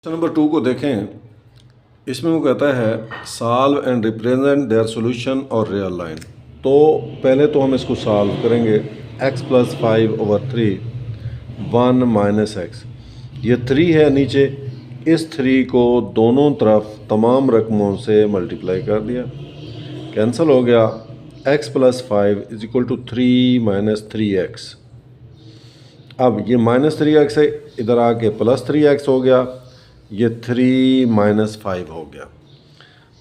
Question number 2 को देखें। इसमें वो कहता है solve and represent their solution और रियल लाइन। तो पहले तो हम इसको सॉल्व करेंगे। x प्लस 5/3 1 माइनस एक्स, ये 3 है नीचे। इस 3 को दोनों तरफ तमाम रकमों से मल्टीप्लाई कर दिया, कैंसिल हो गया। x plus 5 is equal to 3 minus 3x। अब ये माइनस 3x है, इधर आके प्लस 3x हो गया, ये 3 माइनस 5 हो गया।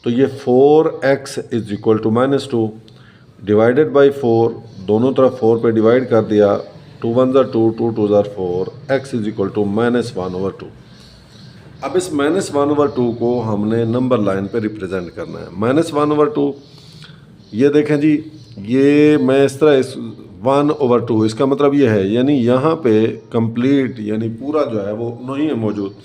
तो ये 4x is equal to -2 divided by 4, दोनों तरफ 4 पे डिवाइड कर दिया। 2 1 ज़ा 2, 2 2 ज़ा 4, x इज इक्वल टू -1/2। अब इस -1/2 को हमने नंबर लाइन पे रिप्रेजेंट करना है। -1/2 ये देखें जी, ये मैं इस तरह इस 1/2, इसका मतलब ये है यानी यहाँ पे कंप्लीट यानी पूरा जो है वो नहीं है मौजूद,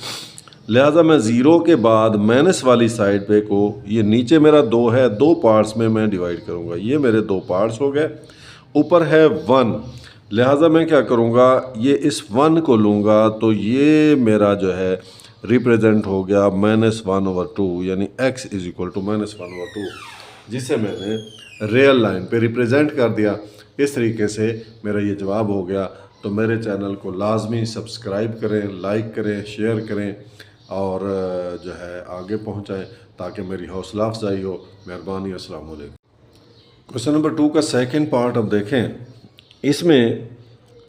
लिहाजा मैं ज़ीरो के बाद माइनस वाली साइड पे को, ये नीचे मेरा 2 है, 2 पार्ट्स में मैं डिवाइड करूँगा। ये मेरे 2 पार्ट्स हो गए, ऊपर है 1, लिहाजा मैं क्या करूँगा, ये इस 1 को लूँगा तो ये मेरा जो है रिप्रेजेंट हो गया -1/2 यानी x इज इक्वल टू -1/2, जिसे मैंने रियल लाइन पे रिप्रेजेंट कर दिया। इस तरीके से मेरा ये जवाब हो गया। तो मेरे चैनल को लाजमी सब्सक्राइब करें, लाइक करें, शेयर करें और जो है आगे पहुंचाएं ताकि मेरी हौसला अफजाई हो। मेहरबानी। अस्सलाम वालेकुम। क्वेश्चन नंबर 2 का सेकंड पार्ट अब देखें। इसमें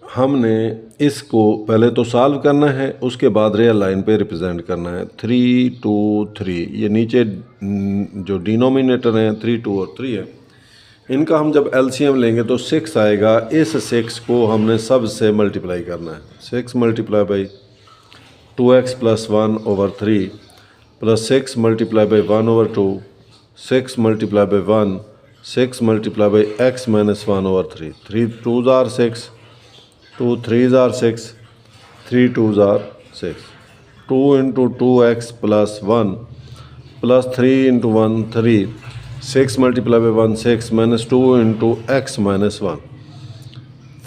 हमने इसको पहले तो सॉल्व करना है, उसके बाद रियल लाइन पे रिप्रेजेंट करना है। 3 2 3, ये नीचे जो डिनोमिनेटर हैं 3 2 और 3 है, इनका हम जब एलसीएम लेंगे तो 6 आएगा। इस 6 को हमने सब से मल्टीप्लाई करना है। 6 multiply by 2x plus 1/3 plus 6 multiply by 1/2, 6 multiply by 1, 6 multiply by x minus 1/3। 3 2s are 6, 2 3s are 6, 3 2s are 6। 2 into 2x plus 1 plus 3 into 1 3, 6 multiplied by 1 6 minus 2 into x minus 1,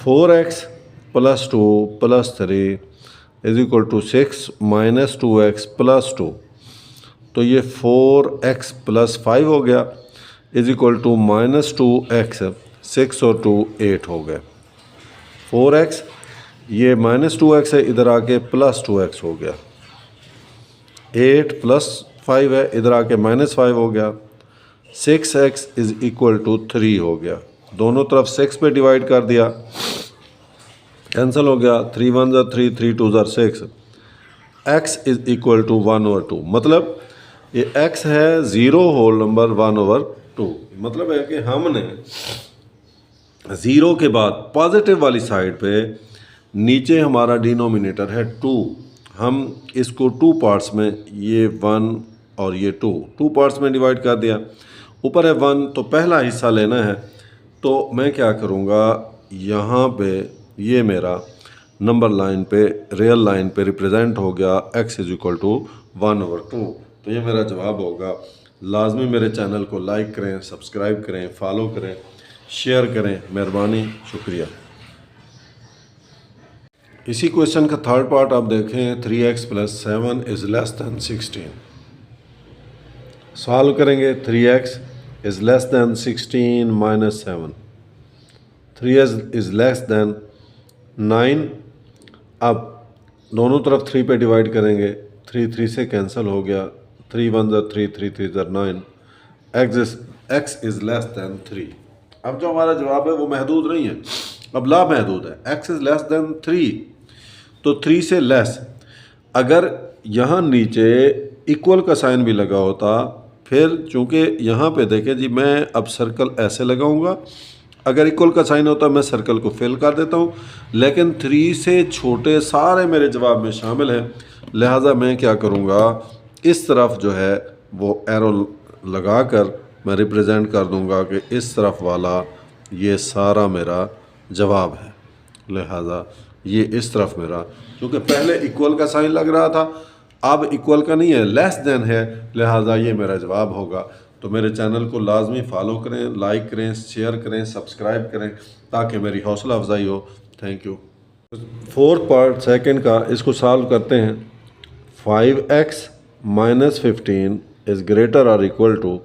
4x plus 2 plus 3 is equal to 6 minus 2x plus 2। तो ये 4x plus 5 हो गया is equal to -2x, 6 और 2 8 हो गए। 4x ये -2x है, इधर आके +2x हो गया। 8 प्लस 5 है, इधर आके -5 हो गया। 6x इज इक्वल टू 3 हो गया। दोनों तरफ 6 पे डिवाइड कर दिया, कैंसिल हो गया। 3 1 ज़ा 3, 3 2 ज़ा 6, x इज इक्वल टू 1/2। मतलब ये x है 0 होल नंबर 1/2। मतलब है कि हमने 0 के बाद पॉजिटिव वाली साइड पे नीचे हमारा डिनोमिनेटर है 2, हम इसको 2 पार्ट्स में, ये 1 और ये 2 पार्ट्स में डिवाइड कर दिया। ऊपर है 1 तो पहला हिस्सा लेना है। तो मैं क्या करूँगा, यहाँ पे ये मेरा नंबर लाइन पे रियल लाइन पे रिप्रेजेंट हो गया x इज इक्वल टू 1/2। तो ये मेरा जवाब होगा। लाजमी मेरे चैनल को लाइक करें, सब्सक्राइब करें, फॉलो करें, शेयर करें। मेहरबानी, शुक्रिया। इसी क्वेश्चन का थर्ड पार्ट आप देखें। 3x plus 7 is less then 16। Solve करेंगे। 3x is less then 16 minus 7, 3x is less then 9। अब दोनों तरफ 3 पे डिवाइड करेंगे। 3 3 से कैंसिल हो गया। 3 1 ज़ा 3, 3 3 ज़ा 9, x इज़ लेस दैन 3। अब जो हमारा जवाब है वो महदूद नहीं है, अब ला महदूद है। x इज़ लेस दैन 3, तो 3 से लेस। अगर यहाँ नीचे इक्वल का साइन भी लगा होता, फिर चूँकि यहाँ पे देखें जी, मैं अब सर्कल ऐसे लगाऊंगा। अगर इक्वल का साइन होता मैं सर्कल को फिल कर देता हूँ, लेकिन 3 से छोटे सारे मेरे जवाब में शामिल हैं। लिहाजा मैं क्या करूँगा, इस तरफ जो है वो एरो लगा कर मैं रिप्रेजेंट कर दूँगा कि इस तरफ वाला ये सारा मेरा जवाब है। लिहाजा ये इस तरफ मेरा, क्योंकि पहले इक्वल का साइन लग रहा था, अब इक्वल का नहीं है, लेस देन है, लिहाजा ये मेरा जवाब होगा। तो मेरे चैनल को लाजमी फॉलो करें, लाइक करें, शेयर करें, सब्सक्राइब करें ताकि मेरी हौसला अफजाई हो। Thank you. Fourth part second का इसको सॉल्व करते हैं। 5x minus 15 is greater or equal to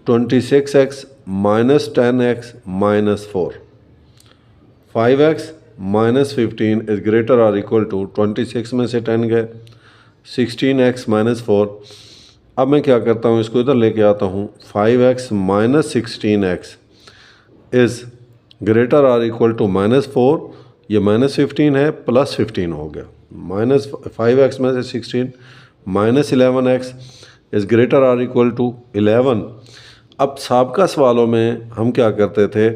26x minus 10x minus 4. 5x minus 15 is greater or equal to 26 में से 10 गए, 16x minus 4. अब मैं क्या करता हूँ, इसको इधर लेके आता हूँ. 5x minus 16x is greater और इक्वल टू माइनस 4. ये माइनस 15 है, प्लस 15 हो गया. माइनस 5x में से 16 माइनस 11x इज़ ग्रेटर और इक्वल टू 11. अब साबका सवालों में हम क्या करते थे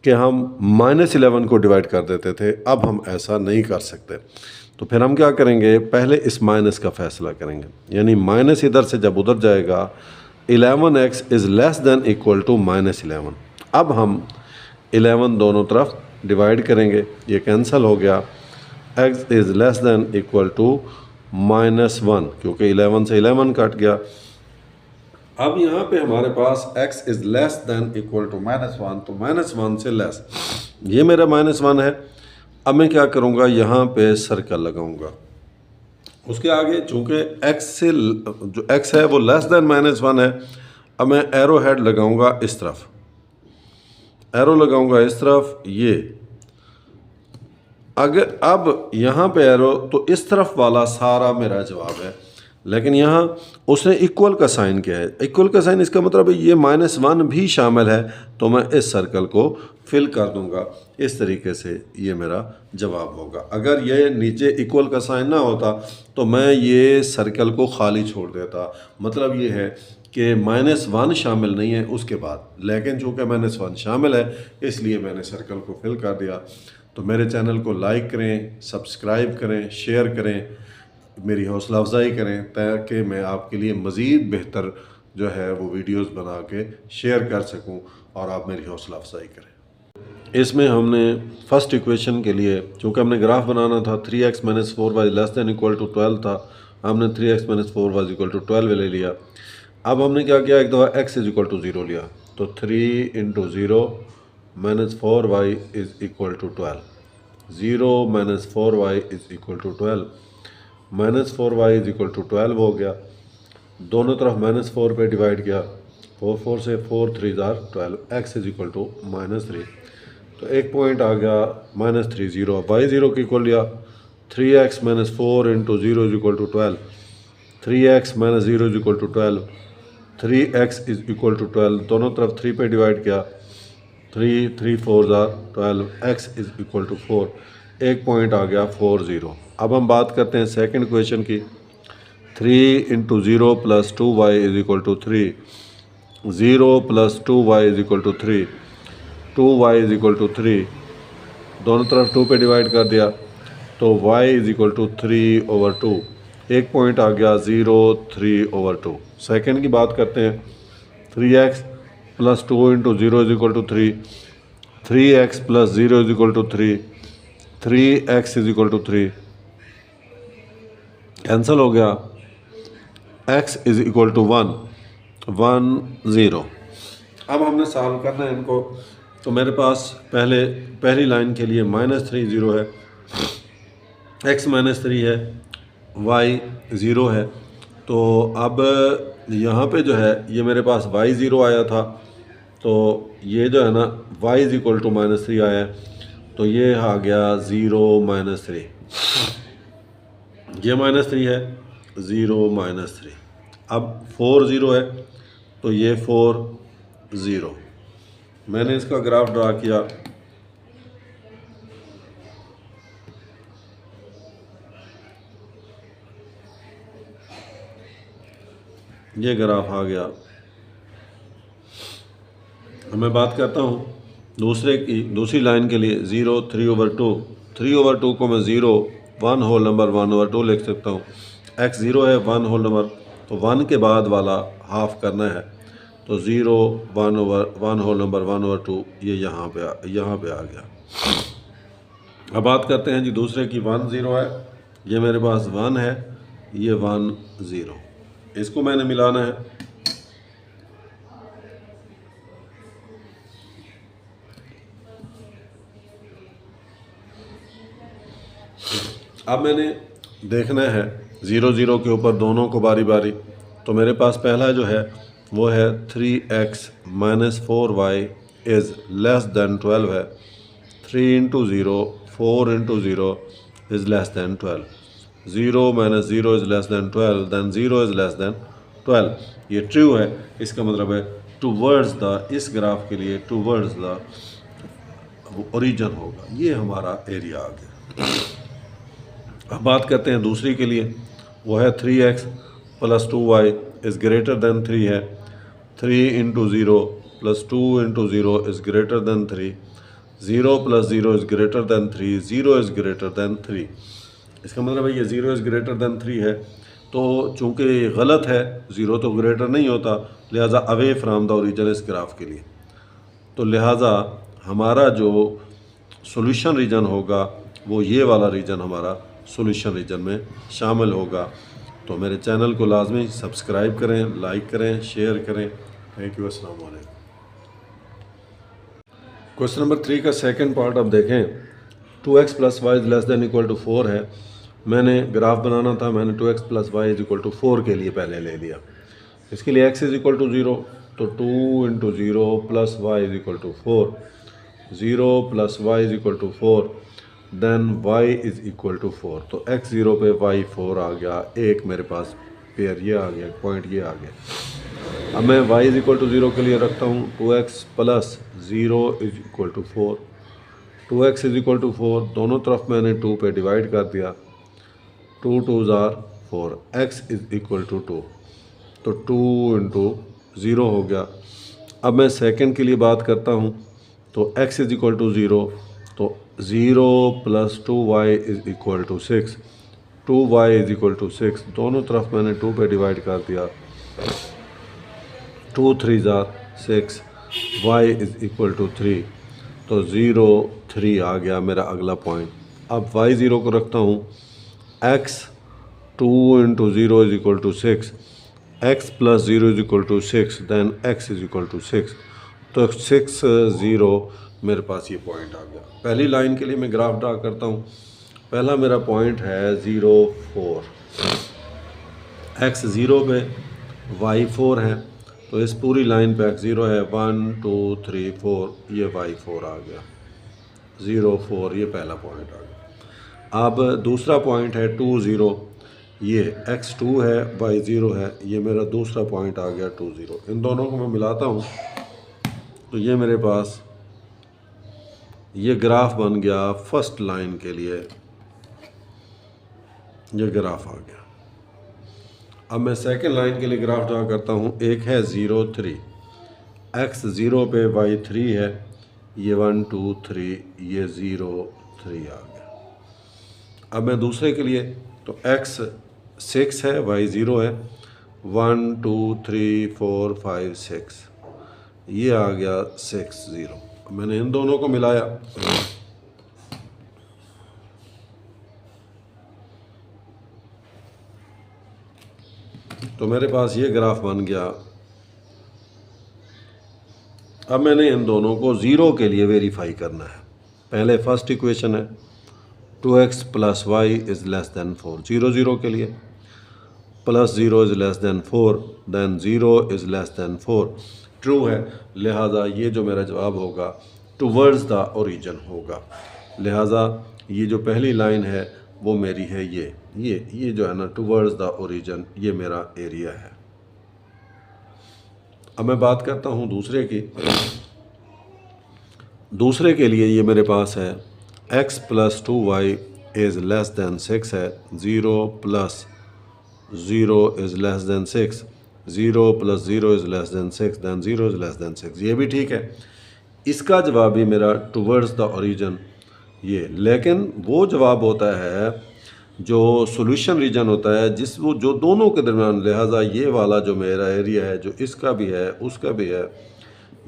कि हम माइनस 11 को डिवाइड कर देते थे. अब हम ऐसा नहीं कर सकते. तो फिर हम क्या करेंगे, पहले इस माइनस का फैसला करेंगे. यानी माइनस इधर से जब उधर जाएगा, 11x is less than equal to minus 11. अब हम 11 दोनों तरफ डिवाइड करेंगे, ये कैंसिल हो गया. x is less than equal to minus 1, क्योंकि 11 से 11 कट गया. अब यहाँ पे हमारे पास x is less than equal to minus 1, तो माइनस 1 से लेस, ये मेरा माइनस 1 है. अब मैं क्या करूँगा, यहाँ पे सर्कल लगाऊंगा. उसके आगे चूँकि x से जो x है वो लेस देन माइनस 1 है. अब मैं एरो हेड लगाऊंगा इस तरफ, एरो लगाऊंगा इस तरफ. ये अगर अब यहाँ पे एरो, तो इस तरफ वाला सारा मेरा जवाब है. लेकिन यहाँ उसने इक्वल का साइन किया है. इक्वल का साइन इसका मतलब ये माइनस 1 भी शामिल है, तो मैं इस सर्कल को फिल कर दूंगा. इस तरीके से ये मेरा जवाब होगा. अगर ये नीचे इक्वल का साइन ना होता तो मैं ये सर्कल को खाली छोड़ देता. मतलब ये है कि माइनस 1 शामिल नहीं है उसके बाद, लेकिन चूँकि माइनस 1 शामिल है इसलिए मैंने सर्कल को फिल कर दिया. तो मेरे चैनल को लाइक करें, सब्सक्राइब करें, शेयर करें, मेरी हौसला अफजाई करें, ताकि मैं आपके लिए मज़ीद बेहतर जो है वो वीडियोस बना के शेयर कर सकूं और आप मेरी हौसला अफजाई करें. इसमें हमने फर्स्ट इक्वेशन के लिए, चूँकि हमने ग्राफ बनाना था, 3x minus 4y less than equal to 12 था, हमने 3x minus 4y equal to 12 ले लिया. अब हमने क्या किया, एक दफ़ा x इज इक्वल टू 0 लिया, तो 3 into 0 minus 4y is equal to 12. 0 minus 4y is equal to 12. Minus 4y is equal to 12 हो गया. दोनों तरफ माइनस 4 पे डिवाइड किया, 4 से 4 3 12. x is equal to minus 3. तो एक पॉइंट आ गया माइनस 3 0. अब y 0 की इक्वल लिया, 3x minus 4 into 0 is equal to 12. 3x minus 0 is equal to 12. 3x is equal to 12. दोनों तरफ 3 पे डिवाइड किया, 3 4 12. x is equal to 4. एक पॉइंट आ गया 4 0. अब हम बात करते हैं सेकंड क्वेश्चन की. 3 into 0 plus 2y is equal to 3. 0 plus 2y is equal to 3. 2y is equal to 3. दोनों तरफ 2 पे डिवाइड कर दिया, तो y is equal to 3 over 2. एक पॉइंट आ गया 0 3 ओवर 2. सेकेंड की बात करते हैं. 3x plus 2 into 0 is equal to 3. 3x plus 0 is equal to 3. 3x is equal to 3. Cancel हो गया. x is equal to 1 0. अब हमने सॉल्व करना है इनको. तो मेरे पास पहली लाइन के लिए माइनस 3 0 है, x माइनस 3 है, y 0 है. तो अब यहाँ पे जो है ये मेरे पास y 0 आया था, तो ये जो है ना y is equal to minus 3 आया है, तो ये आ गया 0 माइनस 3. ये माइनस 3 है, 0 माइनस 3. अब 4 0 है, तो ये 4 0. मैंने इसका ग्राफ ड्रा किया. ये ग्राफ आ गया. मैं बात करता हूँ दूसरी लाइन के लिए. 0 3 ओवर 2. 3 ओवर 2 को मैं 0 1 होल नंबर 1 ओवर 2 लिख सकता हूँ. x 0 है, 1 होल नंबर, तो 1 के बाद वाला हाफ करना है, तो 0 1 ओवर 1 होल नंबर 1 ओवर 2 ये यहाँ पे आ गया. अब बात करते हैं जी दूसरे की. 1 0 है, ये मेरे पास 1 है, ये 1 0. इसको मैंने मिलाना है. अब मैंने देखना है 0 0 के ऊपर दोनों को बारी बारी। तो मेरे पास पहला जो है वो है 3x minus 4y is less than 12 है। 3 into 0 4 into 0 is less than 12। 0 minus 0 is less than 12, then 0 is less than 12। ये ट्रू है, इसका मतलब है टूवर्ड्स द, इस ग्राफ के लिए टूवर्ड्स द ओरिजिन होगा। ये हमारा एरिया आ गया। अब बात करते हैं दूसरी के लिए, वो है 3x plus 2y is greater then 3 है। 3 into 0 plus 2 into 0 is greater then 3। 0 plus 0 is greater then 3। 0 is greater then 3। इसका मतलब है ये 0 इज़ ग्रेटर दैन 3 है। तो चूँकि ये गलत है, 0 तो ग्रेटर नहीं होता, लिहाजा अवे फ्राम द ओरिजिन इस ग्राफ के लिए। तो लिहाजा हमारा जो सॉल्यूशन रीजन होगा वो ये वाला रीजन हमारा सॉल्यूशन रीजन में शामिल होगा। तो मेरे चैनल को लाजमी सब्सक्राइब करें, लाइक करें, शेयर करें। Thank you. अस्सलाम वालेकुम। क्वेश्चन नंबर 3 का सेकंड पार्ट अब देखें। 2x plus y is less than equal to 4 है। मैंने ग्राफ बनाना था, मैंने 2x plus y is equal to 4 के लिए पहले ले लिया। इसके लिए x इज इक्वल टू 0, तो 2 into 0 plus y is equal to 4। 0 plus y is equal to 4, then y is equal to 4। तो x 0 पे y 4 आ गया। एक मेरे पास पेयर ये आ गया, पॉइंट ये आ गया। अब मैं y इज इक्वल टू 0 के लिए रखता हूँ 2x plus 0 is equal to 4। 2x is equal to 4, दोनों तरफ मैंने 2 पे डिवाइड कर दिया। 2 2 ज़ार 4, x इज इक्वल टू 2, तो 2 इंटू 0 हो गया। अब मैं सेकंड के लिए बात करता हूँ, तो x इज इक्वल टू 0, तो 0 plus 2y is equal to 6। 2y is equal to 6, दोनों तरफ मैंने 2 पे डिवाइड कर दिया। 2 3 ज़ार 6, y इज इक्वल टू 3, तो 0 3 आ गया मेरा अगला पॉइंट। अब y 0 को रखता हूँ। x 2 into 0 is equal to 6, x plus 0 is equal to 6, then x is equal to 6, तो 6 0 मेरे पास ये पॉइंट आ गया। पहली लाइन के लिए मैं ग्राफ ड्रा करता हूँ। पहला मेरा पॉइंट है 0 4, x 0 पे y 4 है, तो इस पूरी लाइन पे x 0 है। 1 2 3 4, ये y 4 आ गया। 0 4, ये पहला पॉइंट आ गया। अब दूसरा पॉइंट है 2 0, ये x 2 है, y 0 है, ये मेरा दूसरा पॉइंट आ गया 2 0। इन दोनों को मैं मिलाता हूँ, तो ये मेरे पास ये ग्राफ बन गया। फर्स्ट लाइन के लिए ये ग्राफ आ गया। अब मैं सेकंड लाइन के लिए ग्राफ ड्रा करता हूँ। एक है 0 3, x 0 पे y 3 है, ये 1 2 3, ये 0 3 आ गया। अब मैं दूसरे के लिए, तो x 6 है, y 0 है, 1 2 3 4 5 6, ये आ गया 6 0। मैंने इन दोनों को मिलाया, तो मेरे पास ये ग्राफ बन गया। अब मैंने इन दोनों को 0 के लिए वेरीफाई करना है। पहले फर्स्ट इक्वेशन है 2x plus y is less than 4, 0 0 के लिए, plus 0 is less than 4, then 0 is less than 4। True है, लिहाजा ये जो मेरा जवाब होगा टूवर्ड्स द ओरिजिन होगा। लिहाजा ये जो पहली लाइन है वो मेरी है ये जो है ना टूवर्ड्स द ओरिजिन, ये मेरा एरिया है। अब मैं बात करता हूँ दूसरे की। दूसरे के लिए ये मेरे पास है x plus 2y is less than 6 है। 0 plus 0 is less than 6, 0 plus 0 is less than 6, then 0 is less than 6। ये भी ठीक है, इसका जवाब भी मेरा टूवर्ड्स द ओरिजिन ये। लेकिन वो जवाब होता है जो सॉल्यूशन रीजन होता है, वो जो दोनों के दरमियान, लिहाजा ये वाला जो मेरा एरिया है, जो इसका भी है उसका भी है,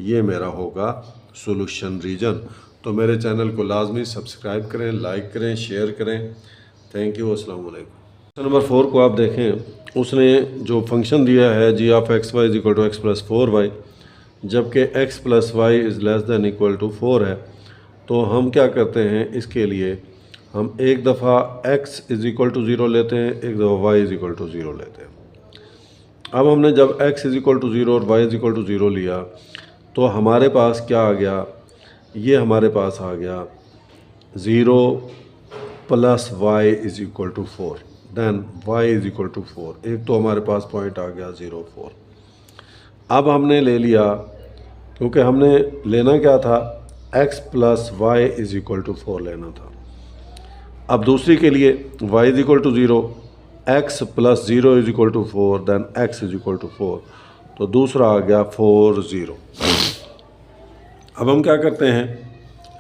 ये मेरा होगा सॉल्यूशन रीजन। तो मेरे चैनल को लाजमी सब्सक्राइब करें, लाइक करें, शेयर करें। Thank you. अस्सलाम वालेकुम। क्वेश्चन नंबर 4 को आप देखें। उसने जो फंक्शन दिया है g of x y is equal to x plus 4y, जबकि x plus y is less than equal to 4 है। तो हम क्या करते हैं, इसके लिए हम एक दफ़ा x is equal to zero लेते हैं, एक दफ़ा y is equal to zero लेते हैं। अब हमने जब x is equal to zero और y is equal to zero लिया तो हमारे पास क्या आ गया, ये हमारे पास आ गया 0 plus y is equal to 4, then y is equal to 4। एक तो हमारे पास पॉइंट आ गया 0 4। अब हमने ले लिया, क्योंकि हमने लेना क्या था, x plus y is equal to 4 लेना था। अब दूसरी के लिए y is equal to 0, x plus 0 is equal to 4, then x is equal to 4। तो दूसरा आ गया 4 0। अब हम क्या करते हैं,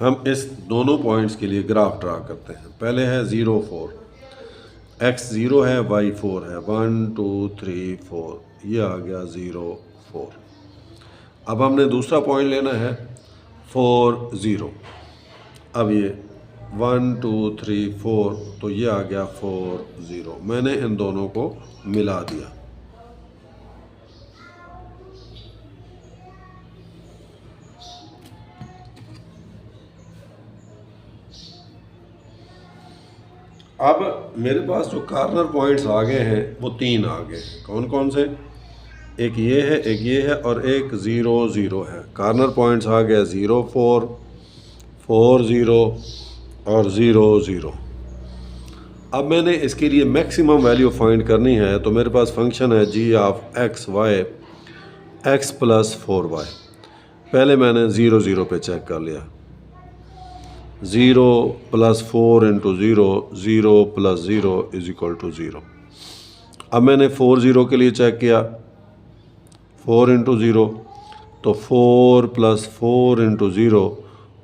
हम इस दोनों पॉइंट्स के लिए ग्राफ ड्रा करते हैं। पहले है 0 4, x 0 है, y 4 है, 1 2 3 4, ये आ गया 0 4। अब हमने दूसरा पॉइंट लेना है 4 0। अब ये 1 2 3 4, तो ये आ गया 4 0। मैंने इन दोनों को मिला दिया। अब मेरे पास जो कार्नर पॉइंट्स आ गए हैं वो 3 आ गए। कौन कौन से, एक ये है, एक ये है और एक 0 0 है। कार्नर पॉइंट्स आ गए 0 4 4 0 और 0 0। अब मैंने इसके लिए मैक्सिमम वैल्यू फाइंड करनी है, तो मेरे पास फंक्शन है g of x y x plus 4y। पहले मैंने 0 0 पे चेक कर लिया, 0 plus 4 into 0, 0 plus 0 is equal to 0। अब मैंने 4 0 के लिए चेक किया, 4 इंटू 0, तो 4 plus 4 into 0,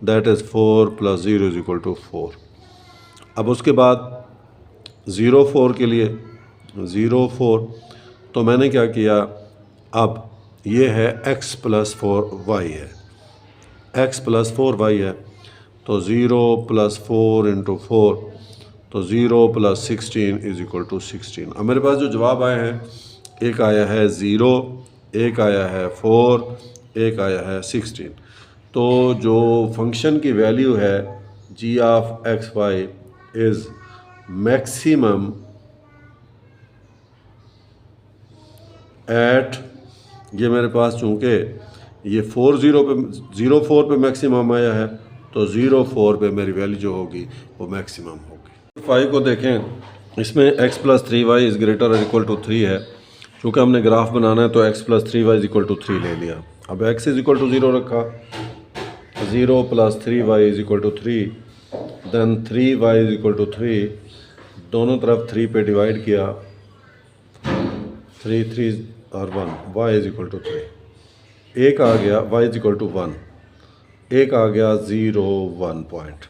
that is 4 plus 0 is equal to 4। अब उसके बाद 0 4 के लिए 0 4, तो मैंने क्या किया, अब ये है x प्लस 4y है, x प्लस 4y है, तो 0 प्लस 4 इंटू 4, तो 0 प्लस 16 इज इक्वल टू 16। अब मेरे पास जो जवाब आए हैं, एक आया है 0, एक आया है 4, एक आया है 16। तो जो फंक्शन की वैल्यू है g of x y is maximum at, ये मेरे पास चूँकि ये 4 0 पे 0 4 पे मैक्सिमम आया है, तो 0 4 पे मेरी वैल्यू जो होगी वो मैक्सिमम होगी। 5 को देखें, इसमें x plus 3y is greater और इक्वल टू 3 है। चूँकि हमने ग्राफ बनाना है तो x plus 3y is equal to 3 ले लिया। अब x इज़ इक्वल टू 0 रखा, 0 plus 3y is equal to 3, then 3y is equal to 3, दोनों तरफ 3 पे डिवाइड किया, 3 3 और 1, y इज़ इक्वल टू 3। एक आ गया y इज़ इक्वल टू 1, एक आ गया 0 1 पॉइंट।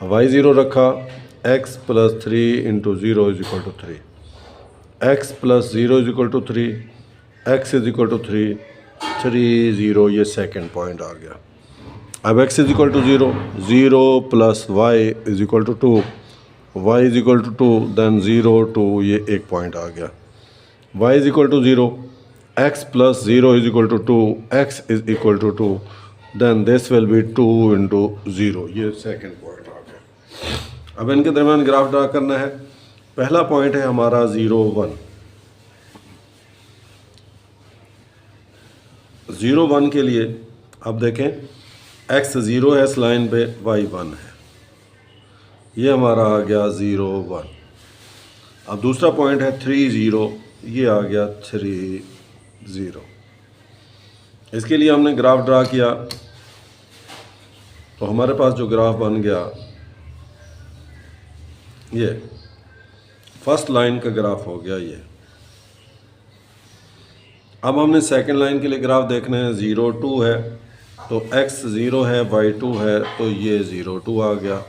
y 0 रखा, x plus 3 into 0 is equal to 3, x plus 0 is equal to 3, x is equal to 3 3 0, ये सेकेंड पॉइंट आ गया। अब x is equal to 0, 0 plus y is equal to 2, y is equal to 2, then 0 2, ये एक point आ गया। y is equal to 0, x plus 0 is equal to 2, x is equal to 2, then this will be 2 into 0, ये second point आ गया। अब इनके दरमियान ग्राफ ड्रा करना है। पहला पॉइंट है हमारा 0 1, 0 1 के लिए अब देखें, x 0 है इस लाइन पे, y 1 है, ये हमारा आ गया 0 1। अब दूसरा पॉइंट है 3 0, ये आ गया 3 0। इसके लिए हमने ग्राफ ड्रा किया, तो हमारे पास जो ग्राफ बन गया, ये फर्स्ट लाइन का ग्राफ हो गया ये। अब हमने सेकंड लाइन के लिए ग्राफ देखना है। 0 2 है, तो x 0 है, y 2 है, तो ये 0 2 आ गया।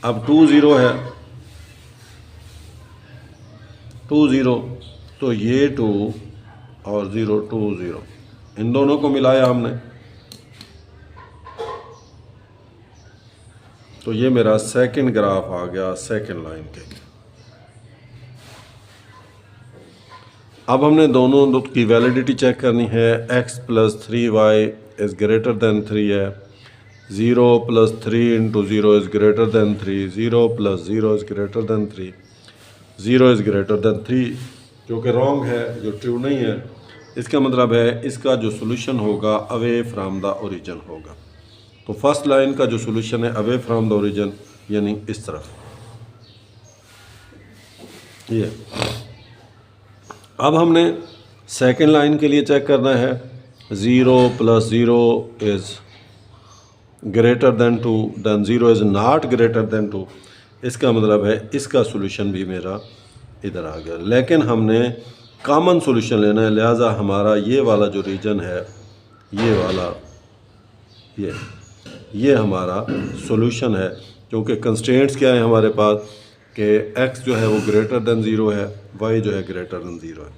अब 2 0 है, 2 0, तो ये 2 और 0 2 0, इन दोनों को मिलाया हमने, तो ये मेरा सेकंड ग्राफ आ गया सेकंड लाइन के लिए। अब हमने दोनों की वैलिडिटी चेक करनी है। x plus 3y is greater then 3 है, 0 + 3 × 0 is greater than 3, 0 + 0 is greater than 3, 0 is greater than 3, जो कि रॉन्ग है, जो ट्रू नहीं है। इसका मतलब है इसका जो सोल्यूशन होगा अवे फ्राम द ओरिजिन होगा। तो फर्स्ट लाइन का जो सोल्यूशन है अवे फ्राम द ओरिजिन, यानी इस तरफ ये। अब हमने सेकेंड लाइन के लिए चेक करना है 0 + 0 is greater than 2, then 0 is not greater than 2। इसका मतलब है इसका सोल्यूशन भी मेरा इधर आ गया, लेकिन हमने कॉमन सोल्यूशन लेना है, लिहाजा हमारा ये वाला जो रीजन है, ये वाला ये हमारा सोल्यूशन है, क्योंकि कंस्ट्रेंट्स क्या है हमारे पास कि x जो है वो ग्रेटर दैन 0 है, y जो है ग्रेटर दैन 0 है।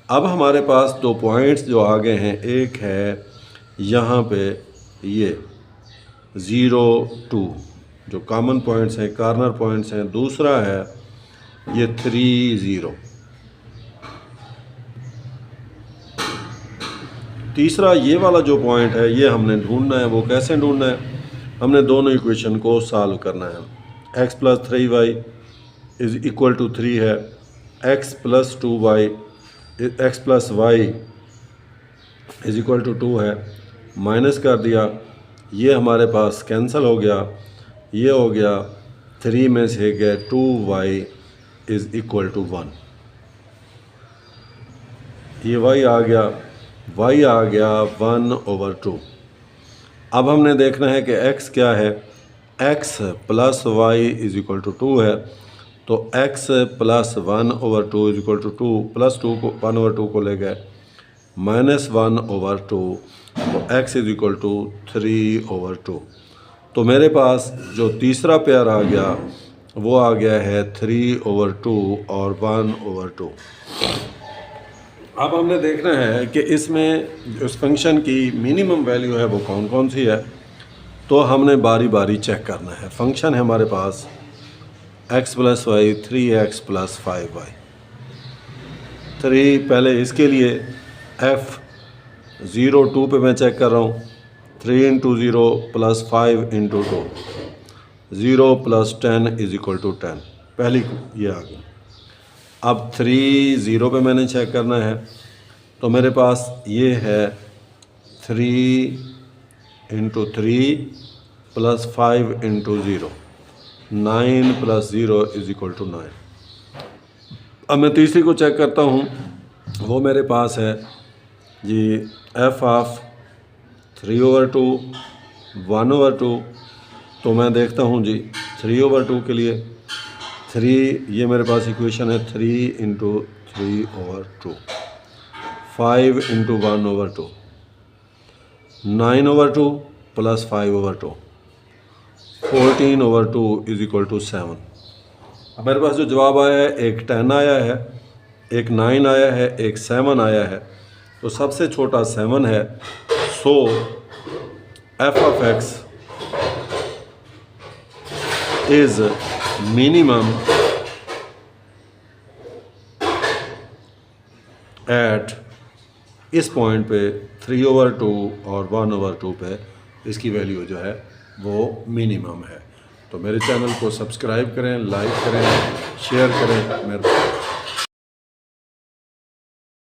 अब हमारे पास दो पॉइंट्स जो आ गए हैं, एक है यहाँ पे ये 0 2 जो कॉमन पॉइंट्स हैं, कॉर्नर पॉइंट्स हैं, दूसरा है ये 3 0, तीसरा ये वाला जो पॉइंट है ये हमने ढूंढना है। वो कैसे ढूंढना है? हमने दोनों इक्वेशन को सॉल्व करना है। x + 3y = 3 है, x + 2y x + y = 2 है, माइनस कर दिया, ये हमारे पास कैंसिल हो गया, ये हो गया 3 में से गए 2y = 1, ये y आ गया 1/2। अब हमने देखना है कि x क्या है, x + y = 2 है, तो x + 1/2 = 2, +2 को 1/2 को ले गए, -1/2, तो x = 3/2। तो मेरे पास जो तीसरा पेयर आ गया वो आ गया है 3/2 और 1/2। अब हमने देखना है कि इसमें उस फंक्शन की मिनिमम वैल्यू है वो कौन कौन सी है, तो हमने बारी बारी चेक करना है। फंक्शन है हमारे पास x + y 3x + 5y। 3 पहले इसके लिए f 0 2 पे मैं चेक कर रहा हूँ, 3 × 0 + 5 × 2, 0 + 10 = 10, पहली ये आ गई। अब 3 0 पे मैंने चेक करना है, तो मेरे पास ये है 3 × 3 + 5 × 0, 9 + 0 = 9। अब मैं तीसरी को चेक करता हूँ, वो मेरे पास है जी f ऑफ 3/2 1/2। तो मैं देखता हूँ जी 3/2 के लिए 3, ये मेरे पास इक्वेशन है 3 × 3/2, 5 × 1/2, 9/2 + 5/2, 14/2 = 7। अब मेरे पास जो जवाब आया है, एक 10 आया है, एक 9 आया है, एक 7 आया है, तो सबसे छोटा 7 है। So f of x is minimum at इस पॉइंट पे 3/2 और 1/2 पे इसकी वैल्यू जो है वो मिनिमम है। तो मेरे चैनल को सब्सक्राइब करें, लाइक करें, शेयर करें। मेरे